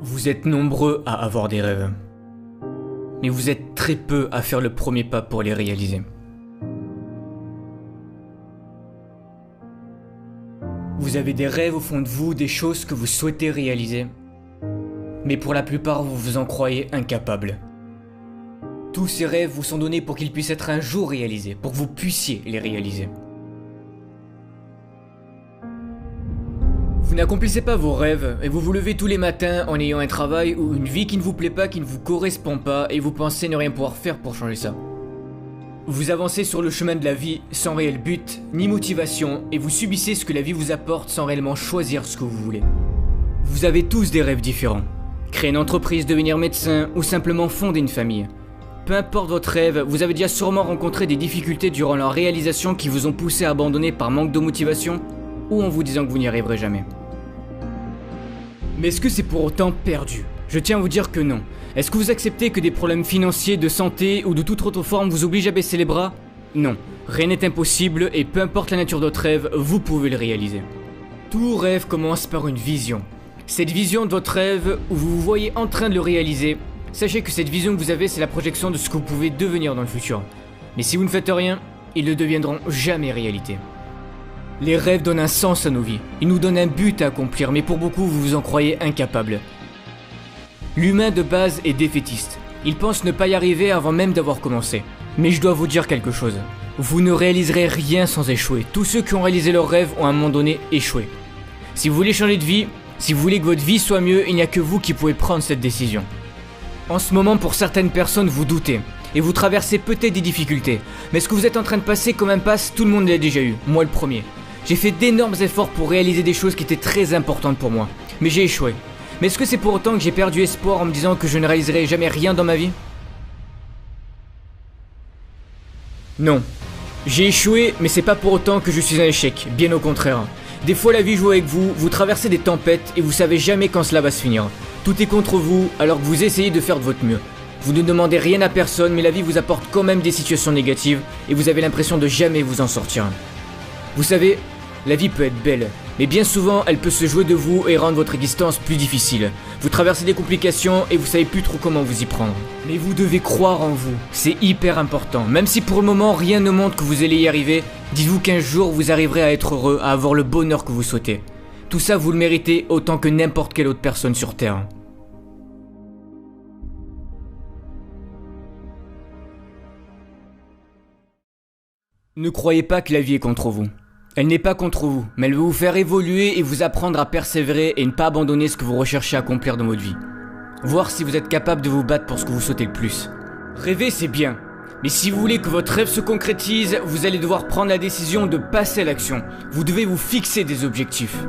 Vous êtes nombreux à avoir des rêves, mais vous êtes très peu à faire le premier pas pour les réaliser. Vous avez des rêves au fond de vous, des choses que vous souhaitez réaliser, mais pour la plupart vous vous en croyez incapables. Tous ces rêves vous sont donnés pour qu'ils puissent être un jour réalisés, pour que vous puissiez les réaliser. Vous n'accomplissez pas vos rêves et vous vous levez tous les matins en ayant un travail ou une vie qui ne vous plaît pas, qui ne vous correspond pas et vous pensez ne rien pouvoir faire pour changer ça. Vous avancez sur le chemin de la vie sans réel but ni motivation et vous subissez ce que la vie vous apporte sans réellement choisir ce que vous voulez. Vous avez tous des rêves différents. Créer une entreprise, devenir médecin ou simplement fonder une famille. Peu importe votre rêve, vous avez déjà sûrement rencontré des difficultés durant leur réalisation qui vous ont poussé à abandonner par manque de motivation ou en vous disant que vous n'y arriverez jamais. Mais est-ce que c'est pour autant perdu ? Je tiens à vous dire que non. Est-ce que vous acceptez que des problèmes financiers, de santé ou de toute autre forme vous obligent à baisser les bras ? Non. Rien n'est impossible et peu importe la nature de votre rêve, vous pouvez le réaliser. Tout rêve commence par une vision. Cette vision de votre rêve où vous vous voyez en train de le réaliser, sachez que cette vision que vous avez, c'est la projection de ce que vous pouvez devenir dans le futur. Mais si vous ne faites rien, ils ne deviendront jamais réalité. Les rêves donnent un sens à nos vies, ils nous donnent un but à accomplir, mais pour beaucoup vous vous en croyez incapable. L'humain de base est défaitiste, il pense ne pas y arriver avant même d'avoir commencé. Mais je dois vous dire quelque chose, vous ne réaliserez rien sans échouer, tous ceux qui ont réalisé leurs rêves ont à un moment donné échoué. Si vous voulez changer de vie, si vous voulez que votre vie soit mieux, il n'y a que vous qui pouvez prendre cette décision. En ce moment pour certaines personnes vous doutez, et vous traversez peut-être des difficultés, mais ce que vous êtes en train de passer comme impasse, tout le monde l'a déjà eu, moi le premier. J'ai fait d'énormes efforts pour réaliser des choses qui étaient très importantes pour moi, mais j'ai échoué. Mais est-ce que c'est pour autant que j'ai perdu espoir en me disant que je ne réaliserai jamais rien dans ma vie ? Non. J'ai échoué, mais c'est pas pour autant que je suis un échec, bien au contraire. Des fois la vie joue avec vous, vous traversez des tempêtes et vous savez jamais quand cela va se finir. Tout est contre vous alors que vous essayez de faire de votre mieux. Vous ne demandez rien à personne, mais la vie vous apporte quand même des situations négatives et vous avez l'impression de jamais vous en sortir. Vous savez, la vie peut être belle, mais bien souvent elle peut se jouer de vous et rendre votre existence plus difficile. Vous traversez des complications et vous savez plus trop comment vous y prendre. Mais vous devez croire en vous, c'est hyper important. Même si pour le moment rien ne montre que vous allez y arriver, dites-vous qu'un jour vous arriverez à être heureux, à avoir le bonheur que vous souhaitez. Tout ça vous le méritez autant que n'importe quelle autre personne sur Terre. Ne croyez pas que la vie est contre vous. Elle n'est pas contre vous, mais elle veut vous faire évoluer et vous apprendre à persévérer et ne pas abandonner ce que vous recherchez à accomplir dans votre vie. Voir si vous êtes capable de vous battre pour ce que vous souhaitez le plus. Rêver c'est bien, mais si vous voulez que votre rêve se concrétise, vous allez devoir prendre la décision de passer à l'action. Vous devez vous fixer des objectifs.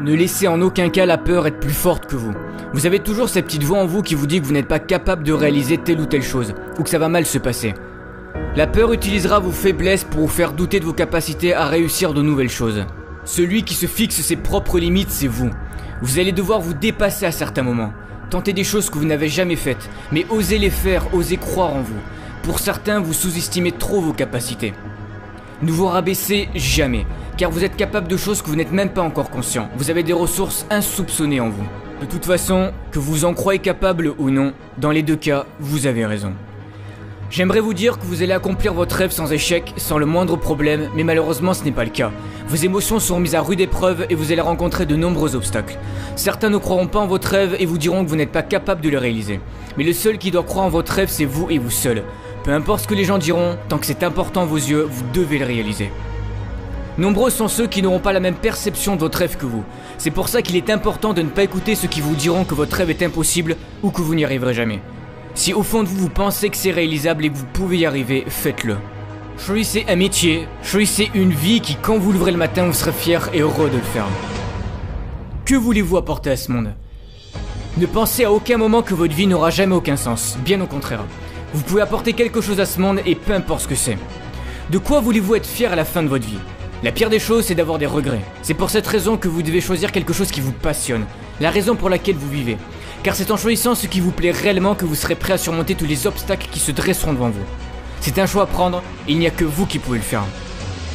Ne laissez en aucun cas la peur être plus forte que vous. Vous avez toujours cette petite voix en vous qui vous dit que vous n'êtes pas capable de réaliser telle ou telle chose, ou que ça va mal se passer. La peur utilisera vos faiblesses pour vous faire douter de vos capacités à réussir de nouvelles choses. Celui qui se fixe ses propres limites, c'est vous. Vous allez devoir vous dépasser à certains moments. Tenter des choses que vous n'avez jamais faites, mais osez les faire, osez croire en vous. Pour certains, vous sous-estimez trop vos capacités. Ne vous rabaissez jamais, car vous êtes capable de choses que vous n'êtes même pas encore conscient. Vous avez des ressources insoupçonnées en vous. De toute façon, que vous en croyez capable ou non, dans les deux cas, vous avez raison. J'aimerais vous dire que vous allez accomplir votre rêve sans échec, sans le moindre problème, mais malheureusement ce n'est pas le cas. Vos émotions seront mises à rude épreuve et vous allez rencontrer de nombreux obstacles. Certains ne croiront pas en votre rêve et vous diront que vous n'êtes pas capable de le réaliser. Mais le seul qui doit croire en votre rêve, c'est vous et vous seul. Peu importe ce que les gens diront, tant que c'est important à vos yeux, vous devez le réaliser. Nombreux sont ceux qui n'auront pas la même perception de votre rêve que vous. C'est pour ça qu'il est important de ne pas écouter ceux qui vous diront que votre rêve est impossible ou que vous n'y arriverez jamais. Si au fond de vous, vous pensez que c'est réalisable et que vous pouvez y arriver, faites-le. Choisissez un métier, choisissez une vie qui, quand vous l'ouvrez le matin, vous serez fier et heureux de le faire. Que voulez-vous apporter à ce monde ? Ne pensez à aucun moment que votre vie n'aura jamais aucun sens, bien au contraire. Vous pouvez apporter quelque chose à ce monde et peu importe ce que c'est. De quoi voulez-vous être fier à la fin de votre vie ? La pire des choses, c'est d'avoir des regrets. C'est pour cette raison que vous devez choisir quelque chose qui vous passionne, la raison pour laquelle vous vivez. Car c'est en choisissant ce qui vous plaît réellement que vous serez prêt à surmonter tous les obstacles qui se dresseront devant vous. C'est un choix à prendre et il n'y a que vous qui pouvez le faire.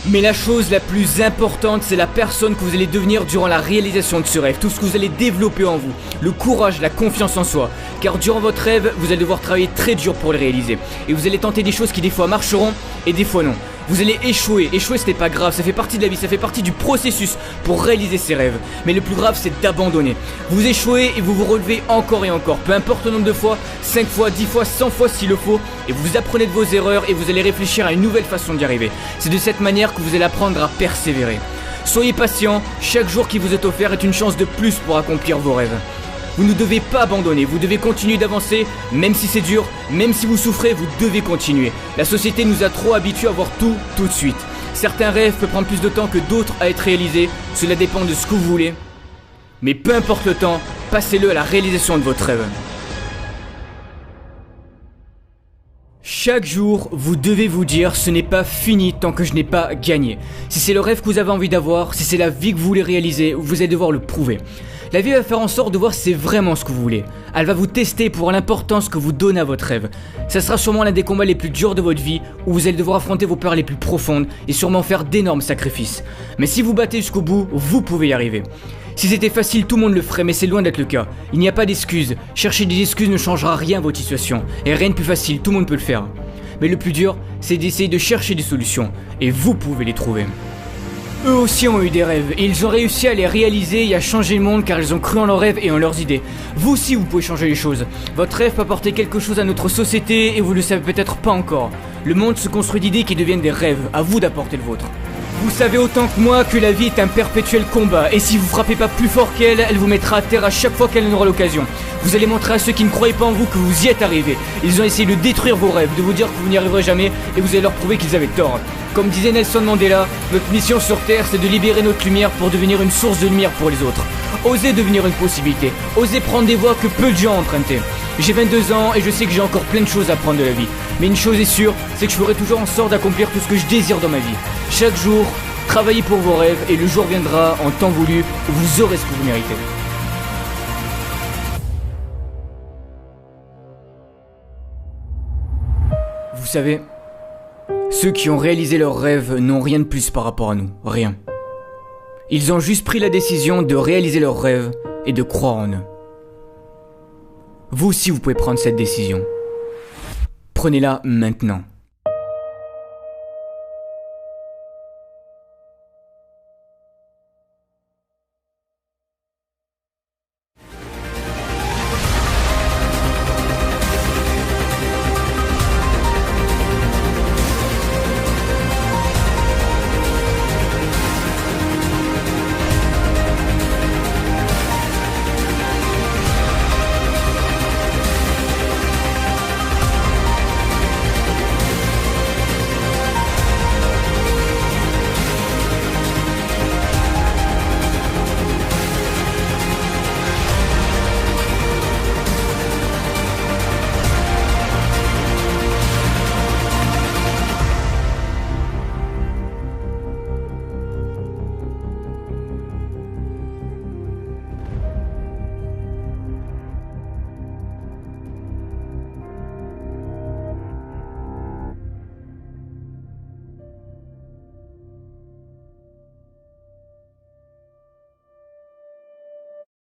Mais la chose la plus importante, c'est la personne que vous allez devenir durant la réalisation de ce rêve. Tout ce que vous allez développer en vous. Le courage, la confiance en soi. Car durant votre rêve, vous allez devoir travailler très dur pour le réaliser. Et vous allez tenter des choses qui des fois marcheront et des fois non. Vous allez échouer. Échouer, ce n'est pas grave, ça fait partie de la vie, ça fait partie du processus pour réaliser ses rêves. Mais le plus grave, c'est d'abandonner. Vous échouez et vous vous relevez encore et encore. Peu importe le nombre de fois, 5 fois, 10 fois, 100 fois s'il le faut. Et vous apprenez de vos erreurs et vous allez réfléchir à une nouvelle façon d'y arriver. C'est de cette manière que vous allez apprendre à persévérer. Soyez patient, chaque jour qui vous est offert est une chance de plus pour accomplir vos rêves. Vous ne devez pas abandonner, vous devez continuer d'avancer, même si c'est dur, même si vous souffrez, vous devez continuer. La société nous a trop habitués à voir tout de suite. Certains rêves peuvent prendre plus de temps que d'autres à être réalisés, cela dépend de ce que vous voulez. Mais peu importe le temps, passez-le à la réalisation de votre rêve. Chaque jour, vous devez vous dire ce n'est pas fini tant que je n'ai pas gagné. Si c'est le rêve que vous avez envie d'avoir, si c'est la vie que vous voulez réaliser, vous allez devoir le prouver. La vie va faire en sorte de voir si c'est vraiment ce que vous voulez. Elle va vous tester pour l'importance que vous donnez à votre rêve. Ça sera sûrement l'un des combats les plus durs de votre vie où vous allez devoir affronter vos peurs les plus profondes et sûrement faire d'énormes sacrifices. Mais si vous battez jusqu'au bout, vous pouvez y arriver. Si c'était facile, tout le monde le ferait, mais c'est loin d'être le cas. Il n'y a pas d'excuses. Chercher des excuses ne changera rien à votre situation. Et rien de plus facile, tout le monde peut le faire. Mais le plus dur, c'est d'essayer de chercher des solutions. Et vous pouvez les trouver. Eux aussi ont eu des rêves, et ils ont réussi à les réaliser et à changer le monde car ils ont cru en leurs rêves et en leurs idées. Vous aussi vous pouvez changer les choses. Votre rêve peut apporter quelque chose à notre société et vous le savez peut-être pas encore. Le monde se construit d'idées qui deviennent des rêves, à vous d'apporter le vôtre. Vous savez autant que moi que la vie est un perpétuel combat, et si vous frappez pas plus fort qu'elle, elle vous mettra à terre à chaque fois qu'elle en aura l'occasion. Vous allez montrer à ceux qui ne croyaient pas en vous que vous y êtes arrivés. Ils ont essayé de détruire vos rêves, de vous dire que vous n'y arriverez jamais, et vous allez leur prouver qu'ils avaient tort. Comme disait Nelson Mandela, notre mission sur Terre, c'est de libérer notre lumière pour devenir une source de lumière pour les autres. Osez devenir une possibilité, osez prendre des voies que peu de gens ont empruntées. J'ai 22 ans et je sais que j'ai encore plein de choses à apprendre de la vie. Mais une chose est sûre, c'est que je ferai toujours en sorte d'accomplir tout ce que je désire dans ma vie. Chaque jour, travaillez pour vos rêves et le jour viendra en temps voulu où vous aurez ce que vous méritez. Vous savez, ceux qui ont réalisé leurs rêves n'ont rien de plus par rapport à nous, rien. Ils ont juste pris la décision de réaliser leurs rêves et de croire en eux. Vous aussi vous pouvez prendre cette décision. Prenez-la maintenant.